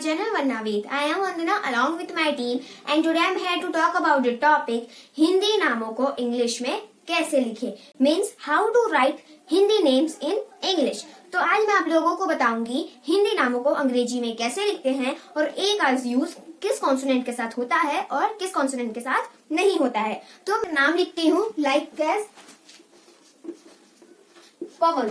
channel Varnaveed. I am Vandana along with my team and today I am here to talk about the topic Hindi नामों को English में कैसे लिखें, means how to write Hindi names in English. तो आज मैं आप लोगों को बताऊंगी हिंदी नामों को अंग्रेजी में कैसे लिखते हैं और ए का यूज किस कॉन्सोनेंट के साथ होता है और किस कॉन्सोनेंट के साथ नहीं होता है। तो मैं नाम लिखती हूँ लाइक एज पवन।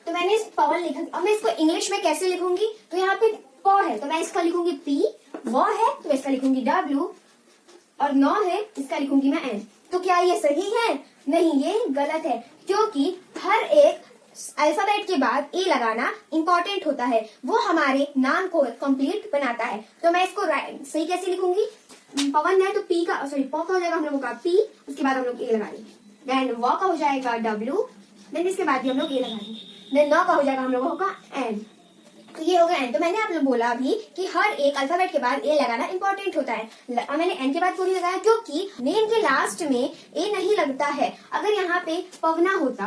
तो मैंने इस पवन लिखा। अब मैं इसको इंग्लिश में कैसे लिखूंगी, तो यहाँ पे प है तो मैं इसका लिखूंगी पी, व है तो इसका लिखूंगी डब्ल्यू और नौ है इसका लिखूंगी मैं एन। तो क्या ये सही है? नहीं, ये गलत है, क्योंकि हर एक अल्फाबेट के बाद ए लगाना इम्पोर्टेंट होता है, वो हमारे नाम को कंप्लीट बनाता है। तो मैं इसको सही कैसे लिखूंगी, पवन है तो पी का प का हो जाएगा हम लोगों का पी, उसके बाद हम लोग ए लगाएंगे, देन व का हो जाएगा डब्ल्यू, देन इसके बाद भी हम लोग ए लगाएंगे, देन नौ का हो जाएगा हम लोगों का एन। तो ये हो गया एन। तो मैंने आप लोग बोला अभी कि हर एक अल्फाबेट के बाद ए लगाना इंपॉर्टेंट होता है। मैंने एन के बाद क्यों नहीं लगाया, क्योंकि नेम के लास्ट में ए नहीं लगता है। अगर यहाँ पे पवना होता,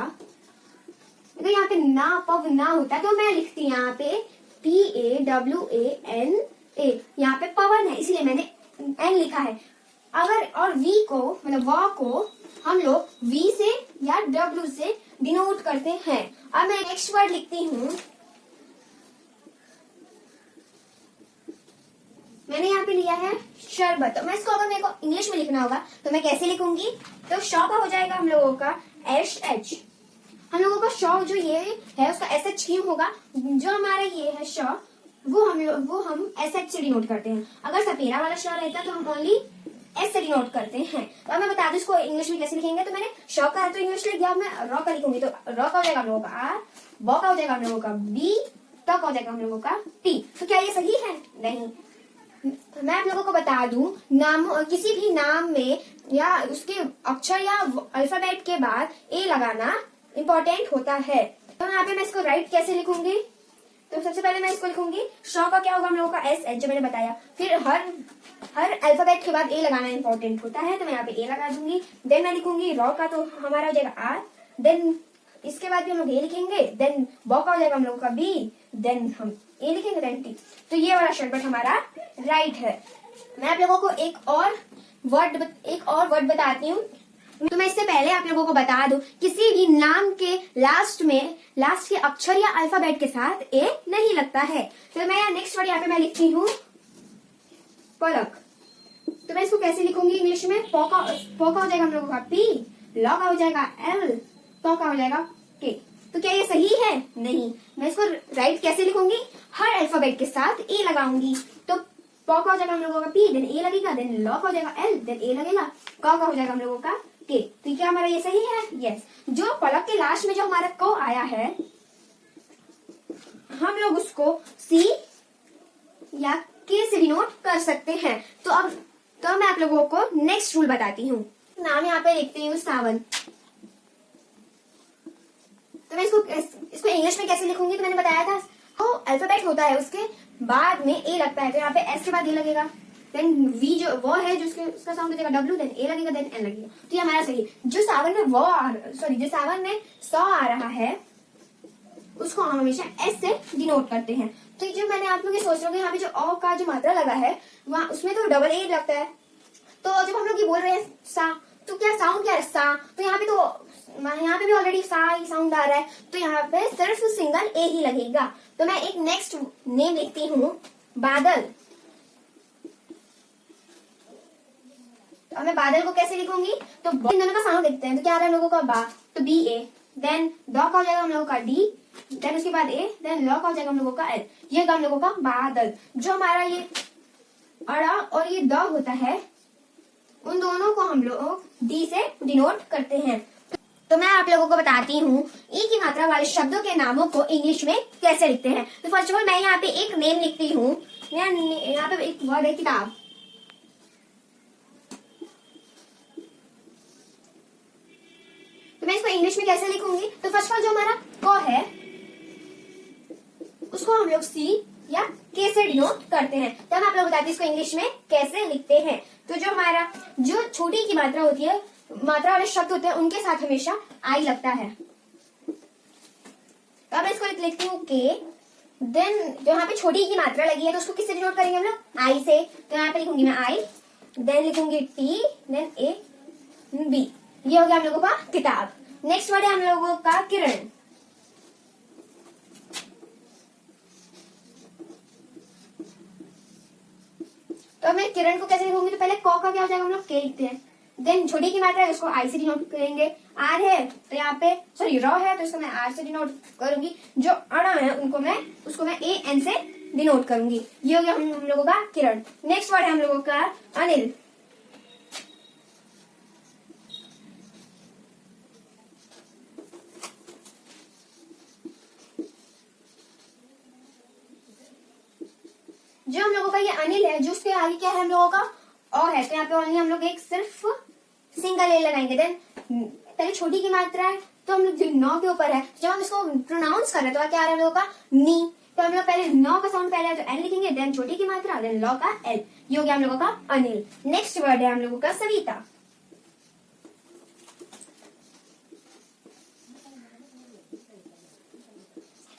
अगर यहाँ पे ना पव ना होता तो मैं लिखती यहाँ पे PAWAN ए, यहाँ पे पवन है इसलिए मैंने एन लिखा है। अगर और वी को मतलब व को हम लोग वी से या डब्ल्यू से डिनोट करते हैं। अब मैं नेक्स्ट वर्ड लिखती हूँ, मैंने यहाँ पे लिया है शरबत। तो मैं इसको अगर मेरे को इंग्लिश में लिखना होगा तो मैं कैसे लिखूंगी, तो शॉ का हो जाएगा हम लोगों का SH। हम लोगों का शॉ जो ये है उसका SH क्यों होगा, जो हमारा ये है शॉ वो हम SH से डिनोट करते हैं। अगर सपेरा वाला शॉ रहता तो हम ओनली S से डिनोट करते हैं। तो अब मैं बता दूं इसको इंग्लिश में कैसे लिखेंगे। तो मैंने शॉ का है तो इंग्लिश लिख दिया, अब मैं रॉ का लिखूंगी। तो रॉ का हो जाएगा हम लोगों का R, व का हो जाएगा हम लोगों का B, ट का हो जाएगा हम लोगों का T। तो क्या ये सही है? नहीं। मैं आप लोगों को बता दूं, नाम किसी भी नाम में या उसके अक्षर या अल्फाबेट के बाद ए लगाना इम्पोर्टेंट होता है। तो यहाँ पे मैं इसको राइट कैसे लिखूंगी, तो सबसे पहले मैं इसको लिखूंगी शॉ का क्या होगा हम लोगों का SH जो मैंने बताया। फिर हर अल्फाबेट के बाद ए लगाना इम्पोर्टेंट होता है, तो मैं यहाँ पे ए लगा दूंगी। देन मैं लिखूंगी रॉ का, तो हमारा हो जाएगा R, देन इसके बाद भी हम लोग ए लिखेंगे, देन व का हो जाएगा हम लोगों का B, देन हम ए लिखेंगे, देन T। तो ये वाला शॉर्टकट हमारा राइट है। मैं आप लोगों को एक और वर्ड बताती हूँ। तो मैं इससे पहले आप लोगों को बता दूं, किसी भी नाम के लास्ट के अक्षर या अल्फाबेट के साथ ए नहीं लगता है। तो मैं नेक्स्ट वर्ड यहाँ पे मैं लिखती हूँ पलक। तो मैं इसको कैसे लिखूंगी इंग्लिश में, प का हो जाएगा हम लोगों का P, ल का हो जाएगा L, तो का हो जाएगा K। तो क्या ये सही है? नहीं। मैं इसको राइट कैसे लिखूंगी, हर अल्फाबेट के साथ ए लगाऊंगी। तो प का हो जाएगा हम लोगों का P, देन ए लगेगा, देन ल का हो जाएगा L, देन ए लगेगा, क का हो जाएगा हम लोगों का K। तो क्या हमारा ये सही है? यस। जो पलक के लास्ट में जो हमारा क आया है हम लोग उसको C या K से डिनोट कर सकते हैं। तो मैं आप लोगों को नेक्स्ट रूल बताती हूँ। नाम यहाँ पे लिखती हूँ सावन। तो मैं इसको इंग्लिश में कैसे लिखूंगी, तो मैंने बताया था तो अल्फाबेट होता है उसके बाद में ए लगता है, तो यहाँ पे S के बाद ए लगेगा, देन V जो वो है जो उसका साउंड हो जाएगा W, देन ए लगेगा, देन एन लगेगा। तो ये हमारा सही है। जो सावन में सौ आ रहा है उसको हम हमेशा S से डिनोट करते हैं। तो जो मैंने आप लोग ये सोच रहे हो यहाँ पे जो अ का जो मात्रा लगा है वहाँ उसमें तो डबल ए लगता है। तो जब हम लोग ये बोल रहे हैं सा, तो क्या साउंड क्या है सा, तो यहाँ पे भी ऑलरेडी सा ही साउंड आ रहा है, तो यहाँ पे सिर्फ सिंगल ए ही लगेगा। तो मैं एक नेक्स्ट नेम लिखती हूँ बादल। अब मैं बादल को कैसे लिखूंगी, तो इन दोनों का साउंड देखते हैं। तो क्या आ रहा है लोगों का बा, तो BA, देन द का हो जाएगा हम लोगों का D, देन उसके बाद A, देन ल का हो जाएगा हम लोगों का L। ये हम लोगों का बादल। जो हमारा ये अड़ा और ये द होता है उन दोनों को हम लोग D से डिनोट करते हैं। तो मैं आप लोगों को बताती हूँ ए की मात्रा वाले शब्दों के नामों को इंग्लिश में कैसे लिखते हैं। तो फर्स्ट ऑफ ऑल मैं यहाँ पे एक नेम लिखती हूँ, यहाँ पे एक वर्ड है किताब। तो मैं इसको इंग्लिश में कैसे लिखूंगी, तो फर्स्ट ऑफ ऑल जो हमारा क है उसको हम लोग C या K से डिनोट करते हैं। तो हम आप लोग बताते हैं इसको इंग्लिश में कैसे लिखते हैं। तो जो हमारा जो छोटी की मात्रा होती है, मात्रा वाले शब्द होते हैं उनके साथ हमेशा आई लगता है। तो अब मैं इसको लिखती हूँ K, देन जो यहाँ पे छोटी की मात्रा लगी है तो उसको किससे डिनोट करेंगे हम लोग? आई से। तो यहाँ पे लिखूंगी मैं आई, देन लिखूंगी टी, देन ए बी। ये हो गया हम लोगों का किताब। नेक्स्ट वर्ड है हम लोगों का किरण। तो मैं किरण को कैसे लिखूंगी? तो पहले क का क्या हो जाएगा, हम लोग के लिखते हैं। देन छोटी की मात्रा है उसको आई से डिनोट करेंगे। आर है तो यहाँ पे सॉरी र है तो इसको मैं आर से डिनोट करूंगी। जो अड़ा है उसको मैं ए एन से डिनोट करूंगी। ये हो गया हम लोगों का किरण। नेक्स्ट वर्ड है हम लोगों का अनिल। जो हम लोगों का ये अनिल है, जो उसके आगे क्या है हम लोगों का अ है, तो यहाँ पे ओनली हम लोग एक सिर्फ सिंगल ए लगाएंगे। देन पहले छोटी की मात्रा है तो हम लोग जो नौ के ऊपर है, जब हम इसको प्रोनाउंस कर रहे हैं तो क्या आ रहा है हम लोगों का नी। तो हम लोग पहले नौ का साउंड पहले है तो एन लिखेंगे, देन छोटी की मात्रा, देन लॉ का एल। ये हो गया हम लोगों का अनिल। नेक्स्ट वर्ड है हम लोगों का सविता।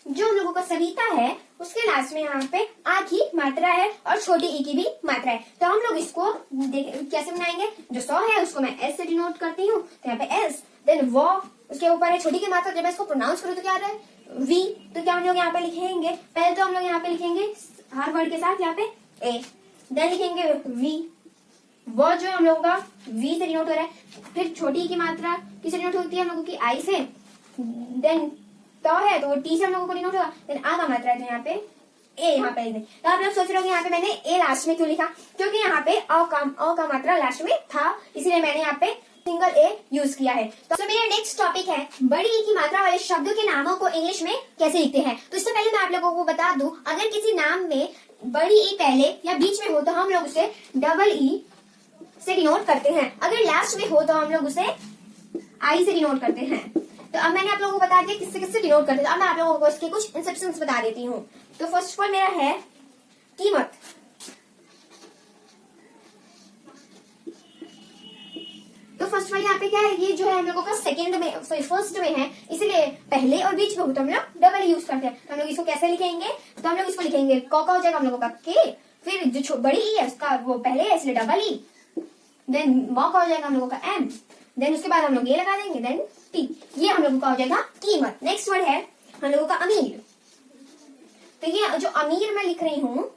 जो हम लोगों का सविता है उसके लास्ट में यहाँ पे आ की मात्रा है और छोटी ई की भी मात्रा है। तो हम लोग इसको कैसे बनाएंगे? जो सौ है उसको मैं एस से डिनोट करती हूँ, तो यहाँ पे एस, देन वो उसके ऊपर है छोटी की मात्रा। जब मैं इसको प्रोनाउंस करूँ तो क्या आ रहा है वी। तो क्या हम लोग यहाँ पे लिखेंगे? पहले तो हम लोग यहाँ पे लिखेंगे हर वर्ड के साथ यहाँ पे ए, देन लिखेंगे वी। वो जो हम लोगों का वी से डिनोट हो रहा है। फिर छोटी की मात्रा किससे डिनोट होती है? हम लोगों की आई से। देन तो है तो वो टी से हम लोगों को डिनोट होगा। देन आ का मात्रा है तो यहाँ पे ए यहाँ पे लिख दें। तो आप लोग सोच रहे हो यहाँ पे मैंने ए लास्ट में क्यों लिखा? क्योंकि यहाँ पे अ का मात्रा लास्ट में था, इसलिए मैंने यहाँ पे सिंगल ए यूज किया है। तो मेरा नेक्स्ट टॉपिक है बड़ी ई की मात्रा वाले शब्दों के नामों को इंग्लिश में कैसे लिखते हैं। तो इससे पहले मैं आप लोगों को बता दूं, अगर किसी नाम में बड़ी ई पहले या बीच में हो तो हम लोग उसे डबल ई से डिनोट करते हैं। अगर लास्ट में हो तो हम लोग उसे आई से डिनोट करते हैं। तो अब मैंने आप लोगों को बता दिया किससे किससे डिनोट करते हैं। अब मैं आप लोगों को इसके कुछ इंस्ट्रक्शंस बता देती हूँ। तो फर्स्ट ऑफ ऑल मेरा है कीमत। तो फर्स्ट ऑफ ऑल यहाँ पे क्या है, ये जो है हम लोगों का सेकंड में सॉरी फर्स्ट में है, इसलिए पहले और बीच में हो तो हम लोग डबल यूज करते हैं। तो हम लोग इसको कैसे लिखेंगे? तो हम लोग इसको लिखेंगे क का हो जाएगा हम लोगों का के, फिर जो बड़ी ई है उसका वो पहले है इसलिए डबल ई, देन म का हो जाएगा हम लोगों का एम, देन उसके बाद हम लोग ये लगा देंगे, देन टी। ये हम लोगों का हो जाएगा कीमत। नेक्स्ट वर्ड है हम लोगों का अमीर। तो ये जो अमीर मैं लिख रही हूँ,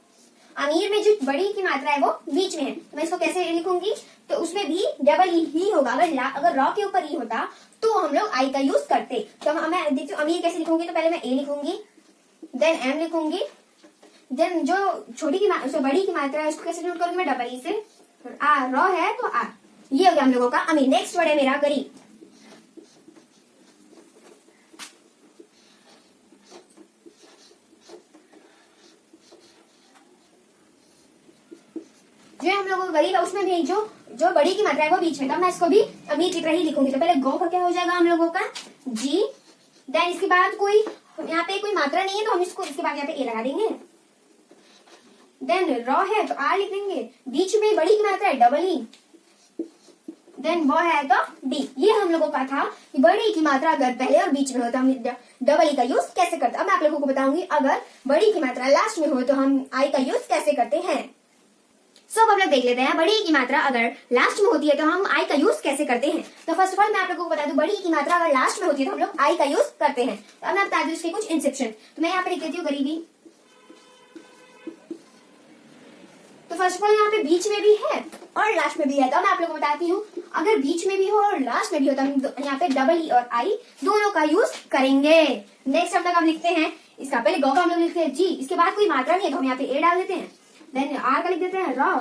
अमीर में जो बड़ी की मात्रा है वो बीच में है, तो मैं इसको कैसे लिखूंगी? तो उसमें भी डबल ई ही होगा। अगर रॉ के ऊपर ई होता तो हम लोग आई का यूज करते। तो मैं देखती हूँ अमीर कैसे लिखूंगी। तो पहले मैं ए लिखूंगी, देन एम लिखूंगी, देन जो छोटी की जो बड़ी की मात्रा है उसको कैसे नोट करूंगी मैं? डबल ई से। आ रॉ है तो आ। ये हो गया हम लोगों का अमीर। नेक्स्ट वर्ड है मेरा गरीब। जो हम लोगों का गरीब है उसमें भी जो बड़ी की मात्रा है वो बीच में। तो मैं इसको भी अमीर की तरह ही लिखूंगी। तो पहले गो का क्या हो जाएगा हम लोगों का जी, देन इसके बाद कोई यहाँ पे कोई मात्रा नहीं है तो हम इसको इसके बाद यहाँ पे ए लगा देंगे, देन रॉ है तो आर लिख देंगे, बीच में बड़ी की मात्रा है डबल ई, देन वो है तो डी। ये हम लोगों का था कि बड़ी की मात्रा अगर पहले और बीच में हो तो हम डबल ई का यूज कैसे करते हैं। अब मैं आप लोगों को बताऊंगी अगर बड़ी की मात्रा लास्ट में हो तो हम आई का यूज कैसे करते हैं। सब आप लोग देख लेते हैं बड़ी की मात्रा अगर लास्ट में होती है तो हम आई का यूज कैसे करते हैं। तो फर्स्ट ऑफ ऑल मैं आप लोगों को बता दूं बड़ी की मात्रा अगर लास्ट में होती है तो हम लोग आई का यूज करते हैं। तो अब मैं बता दूं इसके कुछ इंसेप्शन। तो मैं यहाँ पे लिख देती हूँ गरीबी। तो फर्स्ट ऑफ ऑल यहाँ पे बीच में भी है और लास्ट में भी है। तो मैं आप लोगों को बताती हूँ अगर बीच में भी हो और लास्ट में भी हो तो हम यहाँ पे डबल ई और आई दोनों का यूज करेंगे। नेक्स्ट हम लोग लिखते हैं इसका पहले गौ का हम लोग लिखते हैं जी, इसके बाद कोई मात्रा नहीं है तो हम यहाँ पे ए डाल देते हैं, देन आर का लिख देते हैं रॉ,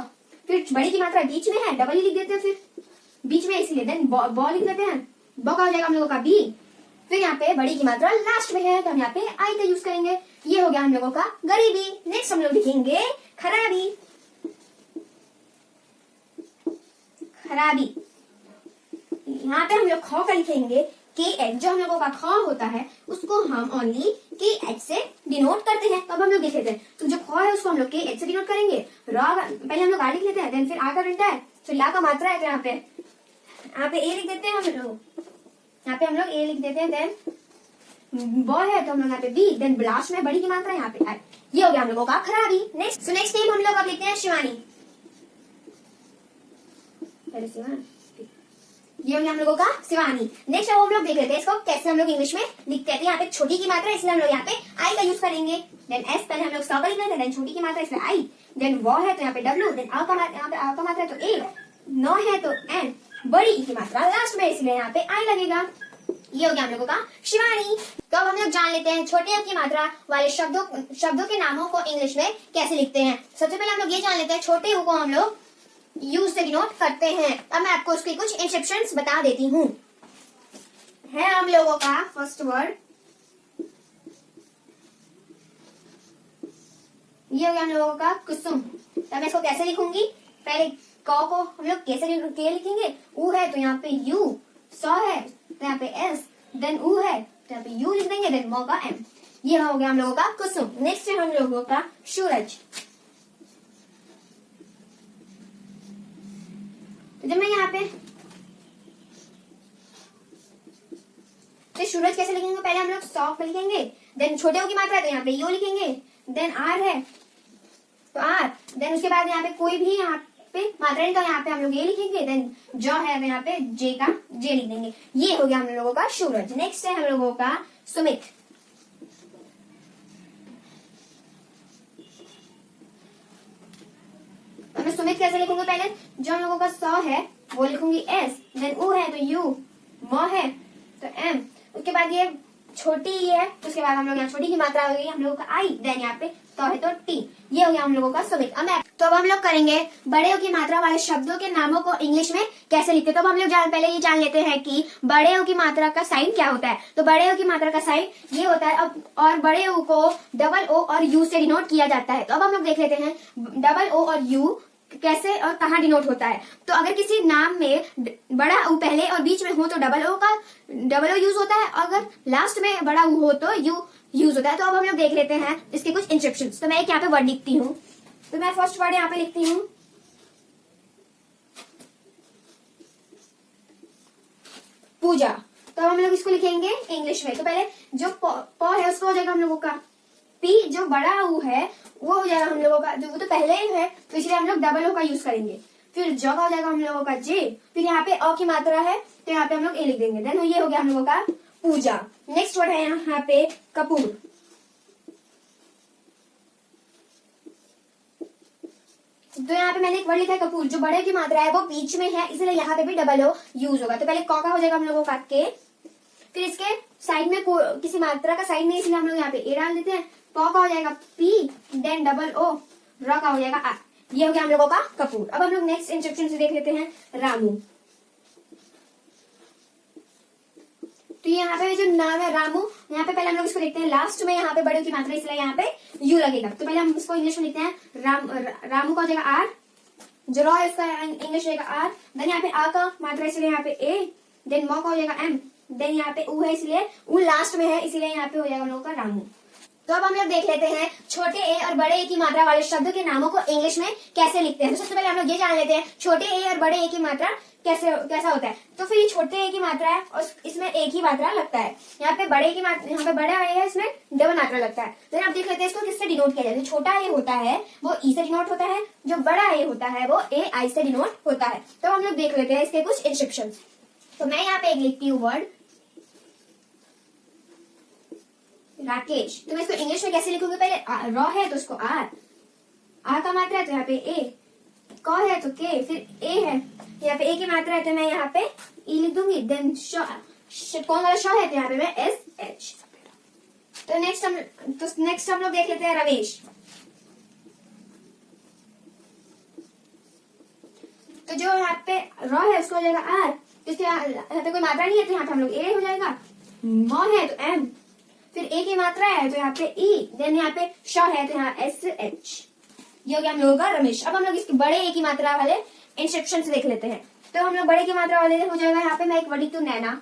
फिर बड़ी की मात्रा बीच में है डबल ई लिख देते हैं फिर बीच में इसलिए, देन बॉ लिख देते हैं, बॉ का हो जाएगा हम लोगों का बी, फिर यहाँ पे बड़ी की मात्रा लास्ट में है तो हम यहाँ पे आई का यूज करेंगे। ये हो गया हम लोगों का गरीबी। नेक्स्ट हम लोग लिखेंगे खराबी। खराबी यहाँ पे हम लोग ख का लिखेंगे के एच, जो हम लोगों का ख होता है उसको हम ओनली के एच से डिनोट करते हैं। तो अब हम लोग लिख लेते हैं तो जो ख है उसको हम लोग के एच से डिनोट करेंगे। रॉ पहले हम लोग आ लिख लेते हैं, देन फिर आ का डंडा है, फिर ला का मात्रा है तो यहाँ पे ए लिख देते हैं हम लोग, यहाँ पे हम लोग ए लिख देते हैं, देन ब है तो हम लोग यहाँ पे बी, देन लास्ट में बड़ी की मात्रा यहाँ पे आई। ये हो गया हम लोगों का खराबी। नेक्स्ट नेम हम लोग अब लिखते हैं शिवानी। ये हो गया हम लोगों का शिवानी। नेक्स्ट अब हम लोग देख लेते हैं इसको कैसे हम लोग इंग्लिश में लिखते हैं। यहाँ पे छोटी की मात्रा इसलिए हम लोग यहाँ पे आई का यूज करेंगे। देन एस पहले हम लोग सौ का लिख रहे थे, देन छोटी की मात्रा इसलिए आई, देन वो है तो यहाँ पे डब्ल्यू, देन आ का यहाँ पे आ का मात्रा तो ए, नौ है तो एन, बड़ी ई की मात्रा लास्ट में इसलिए यहाँ पे आई लगेगा। ये हो गया हम लोगों का शिवानी। तो अब हम लोग जान लेते हैं छोटे अ की मात्रा वाले शब्दों के नामों को इंग्लिश में कैसे लिखते हैं। सबसे पहले हम लोग ये जान लेते हैं छोटे ऊ को हम लोग यू से डिनोट करते हैं। अब मैं आपको उसके कुछ इंस्ट्रक्शंस बता देती हूँ। है हम लोगों का फर्स्ट वर्ड, ये हो गया हम लोगों का कुसुम। तो मैं इसको कैसे लिखूंगी, पहले क को हम लोग कैसे लिखेंगे, ऊ है तो यहाँ पे यू, सौ है तो यहाँ पे एस, देन ऊ है तो यहाँ पे यू लिख देंगे, देन मो का एम। ये हो गया हम लोगों का कुसुम। नेक्स्ट है हम लोगों का सूरज। तो जब मैं यहाँ पे तो सूरज कैसे लिखेंगे, पहले हम लोग सौ पे लिखेंगे, देन छोटे ओ की मात्रा है तो यहाँ पे यू लिखेंगे, देन आर है तो आर, देन उसके बाद यहाँ पे कोई भी यहाँ पे मात्रा नहीं तो यहाँ पे हम लोग ये लिखेंगे, देन जो है तो यहाँ पे जे का जे लिख देंगे। ये हो गया हम लोगों का सूरज। नेक्स्ट है हम लोगों का सुमित। मैं सुमित कैसे लिखूंगी, पहले जो हम लोगों का सौ है वो लिखूंगी एस, देन ऊ है तो यू, म है तो एम, उसके बाद ये छोटी ई है तो उसके बाद हम लोग यहाँ छोटी की मात्रा हो गई हम लोगों का आई, देन यहाँ पे तो है तो टी। ये हो गया हम लोगों का सुमित। अब हम लोग करेंगे बड़े ओ की मात्रा वाले शब्दों के नामों को इंग्लिश में कैसे लिखते हैं। तो अब हम लोग पहले ये जान लेते हैं कि बड़े ओ की मात्रा का साइन क्या होता है। तो बड़े ओ की मात्रा का साइन ये होता है, अब और बड़े ओ को डबल ओ और यू से डिनोट किया जाता है। तो अब हम लोग देख लेते हैं डबल ओ और यू कैसे और कहाँ डिनोट होता है। तो अगर किसी नाम में बड़ा ऊ पहले और बीच में हो तो डबल ओ यूज होता है, अगर लास्ट में बड़ा ऊ हो तो यू यूज होता है। तो अब हम लोग देख लेते हैं इसके कुछ इंस्ट्रक्शंस। तो मैं एक यहाँ पे वर्ड लिखती हूँ, तो मैं फर्स्ट वर्ड यहाँ पे लिखती हूँ पूजा। तो अब हम लोग इसको लिखेंगे इंग्लिश में। तो पहले जो प है उसको हो जाएगा हम लोगों का पी, जो बड़ा ऊ है वो हो जाएगा हम लोगों का, जो वो तो पहले ही है तो इसलिए हम लोग डबल ओ का यूज करेंगे। फिर ज का हो जाएगा हम लोगों का जे, फिर यहाँ पे अ की मात्रा है तो यहाँ पे हम लोग ए लिख देंगे, देन ये हो गया हम लोगों का पूजा। नेक्स्ट वर्ड है यहाँ पे कपूर। तो यहाँ पे मैंने एक वर्ड लिखा है कपूर, जो बड़े की मात्रा है वो बीच में है इसलिए यहाँ पे भी डबल ओ यूज होगा। तो पहले क का हो जाएगा हम लोगों का के, फिर इसके साइड में किसी मात्रा का साइड नहीं इसलिए हम लोग यहाँ पे ए डाल देते हैं। प का हो जाएगा पी, देन डबल ओ, र का हो जाएगा आर। ये हो गया हम लोगों का कपूर। अब हम लोग नेक्स्ट इंस्ट्रक्शन से देख लेते हैं रामू। तो यहाँ पे जो नाम है रामू, यहाँ पे पहले हम लोग इसको देखते हैं लास्ट में यहाँ पे बड़े की मात्रा इसलिए यहाँ पे यू लगेगा। तो पहले हम इसको इंग्लिश में लिखते हैं रामू का हो जाएगा आर, जो रॉ है उसका इंग्लिश रहेगा आर, देन यहाँ पे आ का मात्रा इसलिए यहाँ पे ए, देन म का हो जाएगा एम, देन यहाँ पे ऊ है इसलिए ऊ लास्ट में है इसलिए यहाँ पे हो जाएगा हम लोग का रामू। तो अब हम लोग देख लेते हैं छोटे ए और बड़े ए की मात्रा वाले शब्दों के नामों को इंग्लिश में कैसे लिखते हैं। तो सबसे पहले हम लोग ये जान लेते हैं छोटे ए और बड़े ए की मात्रा कैसा होता है। तो फिर ये छोटे ए की मात्रा है और इसमें एक ही मात्रा लगता है। यहाँ पे बड़े की मात्रा, यहाँ पे बड़ा ए है इसमें डबल मात्रा लगता है। तो आप देख लेते हैं इसको किससे डिनोट किया जाता है। छोटा ए होता है वो ई से डिनोट होता है, जो बड़ा ए होता है वो ए आई से डिनोट होता है। तो हम लोग देख लेते हैं इसके कुछ इंस्ट्रक्शन। तो मैं यहाँ पे एक लिखती हूँ वर्ड राकेश। तो मैं इसको इंग्लिश में कैसे लिखूंगी, पहले रॉ है तो उसको आर का मात्रा है तो यहाँ पे ए, क है तो के, फिर ए है यहाँ पे ए की मात्रा है तो मैं यहाँ पे ई लिख दूंगी, देन कौन वाला शॉ है तो यहाँ पे मैं एस एच। तो नेक्स्ट हम लोग देख लेते हैं रमेश। तो जो यहाँ पे रॉ है उसको हो जाएगा आर, इसके यहाँ पे कोई मात्रा नहीं है तो यहाँ पे हम लोग ए हो जाएगा, म है तो एम, फिर ए की मात्रा है तो यहाँ पे ई, देन यहाँ पे श है तो यहाँ एस एच। ये हो गया हम लोगों का रमेश। अब हम लोग इसके बड़े ए की मात्रा वाले इंस्ट्रक्शन से देख लेते हैं। तो हम लोग बड़े की मात्रा वाले हो जाएगा यहाँ पे मैं एक वर्ड लिखती हूँ नैना।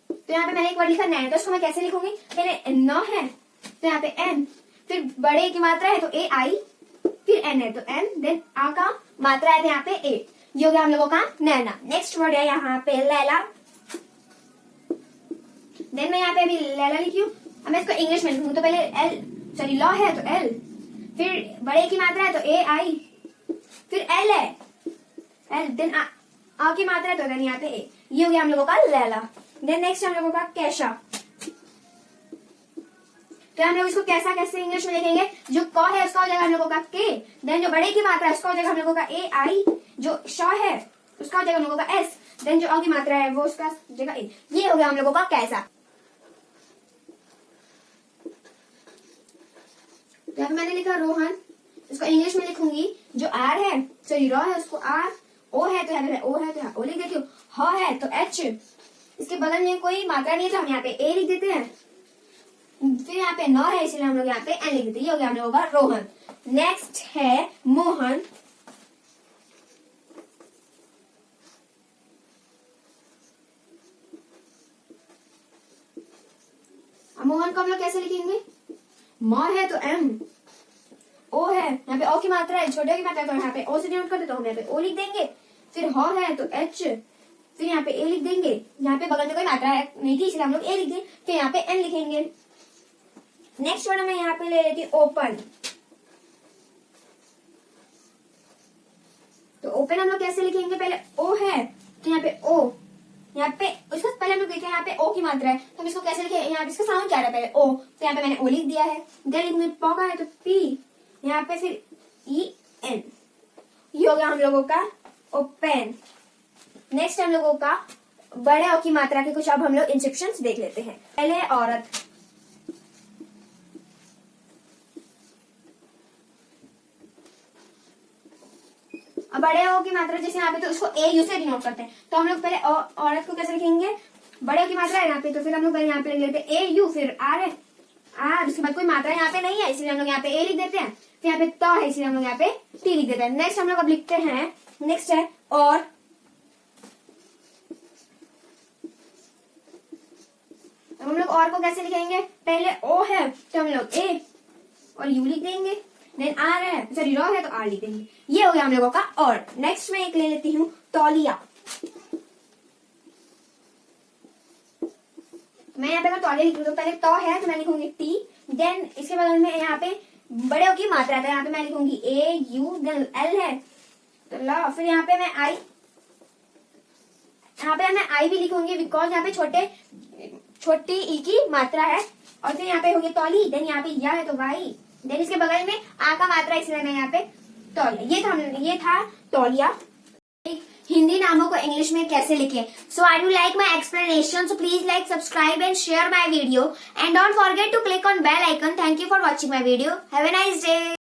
तो यहाँ पे मैंने एक वर्ड लिखा नैना, तो उसको मैं कैसे लिखूंगी, पहले न है तो यहाँ पे एन, फिर बड़े की मात्रा है तो ए आई, फिर एन है तो एन, देन आ का मात्रा है तो यहाँ पे ए, ये हो गया हम लोगों का नैना। नेक्स्ट वर्ड है यहाँ पे लैला। देन मैं यहाँ पे अभी लैला लिखी हूँ। अब मैं इसको इंग्लिश में लिखूँ तो पहले एल, सॉरी लॉ है तो एल, फिर बड़े की मात्रा है तो ए आई, फिर एल है एल, देन आ की मात्रा है तो देन यहाँ पे ए। ये हो गया हम लोगों का लैला। देन नेक्स्ट हम लोगों का कैशा। तो हम लोग इसको कैसा कैसे इंग्लिश में लिखेंगे, जो क है उसका हो जाएगा हम लोगों का के, देन जो बड़े की मात्रा है उसका हो जाएगा हम लोगों का ए आई, जो श है उसका हो जाएगा हम लोगों का एस, देन जो अ की मात्रा है वो उसका हो जाएगा ए। ये हो गया हम लोगों का कैसा। तो यहाँ मैंने लिखा रोहन, इसको इंग्लिश में लिखूंगी, जो आर है सॉरी रॉ है उसको आर, ओ है तो यहाँ पे ओ है तो यहाँ ओ लिख देती हूँ, ह है तो एच, इसके बगल में कोई मात्रा नहीं है तो हम यहाँ पे ए लिख देते हैं, फिर यहाँ पे न है इसलिए हम लोग यहाँ पे एन लिख देते हैं। ये हो गया हम लोगों का रोहन। नेक्स्ट है मोहन। मोहन को हम लोग कैसे लिखेंगे, म है तो एम, ओ है यहाँ पे ओ की मात्रा है, छोटे की मात्रा है तो यहाँ पे ओ से डिनोट करते तो हम यहाँ पे ओ लिख देंगे, फिर ह है तो एच, फिर यहाँ पे ए लिख देंगे, यहाँ पे बगल में कोई मात्रा है नहीं थी इसलिए हम लोग ए लिख दें, फिर यहाँ पे एन लिखेंगे। नेक्स्ट वर्ड मैं यहाँ पे ले लेती हूँ ओपन। तो ओपन हम लोग कैसे लिखेंगे, पहले ओ है तो यहाँ पे ओ, यहाँ पे उसका पहले हम लोग देखें यहाँ पे ओ की मात्रा है तो हम इसको कैसे लिखे, यहाँ पे इसका साउंड क्या रहा है पहले ओ, तो यहाँ पे मैंने ओ लिख दिया है, देन लिखूंगी प का है तो पी, यहाँ पे फिर ई एन। ये हो गया हम लोगों का ओपन। नेक्स्ट हम लोगों का बड़े ओ की मात्रा के कुछ अब हम लोग इंस्ट्रक्शंस देख लेते हैं। पहले औरत, अब बड़े ओ की मात्रा जैसे यहाँ पे तो उसको ए यू से डिनोट करते हैं, तो हम लोग पहले औरत को कैसे लिखेंगे, बड़े ओ की मात्रा है यहाँ पे तो फिर हम लोग पहले यहाँ पे लिख लेते हैं ए यू, फिर आर है आर, उसके बाद कोई मात्रा यहाँ पे नहीं है इसलिए हम लोग यहाँ पे ए लिख देते हैं, फिर यहाँ पे त है इसलिए हम लोग यहाँ पे टी लिख देते हैं। नेक्स्ट हम लोग अब लिखते हैं, नेक्स्ट है और, हम लोग और को कैसे लिखेंगे, पहले ओ है तो हम लोग ए और यू लिख देंगे, देन आर है सॉरी रॉ है तो आर लिख देंगे। ये हो गया हम लोगों का और। नेक्स्ट मैं एक ले लेती हूँ तौलिया। मैं यहाँ पे अगर तौलिया लिखूँ तो पहले तो है तो मैं लिखूंगी टी, देन इसके बगल में यहाँ पे बड़े ओ की मात्रा है तो यहाँ पे मैं लिखूंगी ए यू, देन एल है तो ला, फिर यहाँ पे मैं आई, यहाँ पे मैं आई भी लिखूंगी बिकॉज यहाँ पे छोटी ई की मात्रा है, और फिर यहाँ पे होगी तौली, देन यहाँ पे या है तो वाई, देन इसके बगल में आ का मात्रा इसलिए मैं यहाँ पे तौलिया। ये था तौलिया। हिंदी नामों को इंग्लिश में कैसे लिखें। So I do like my explanation, so please like, subscribe and share my video and don't forget to click on bell icon. Thank you for watching my video. Have a nice day.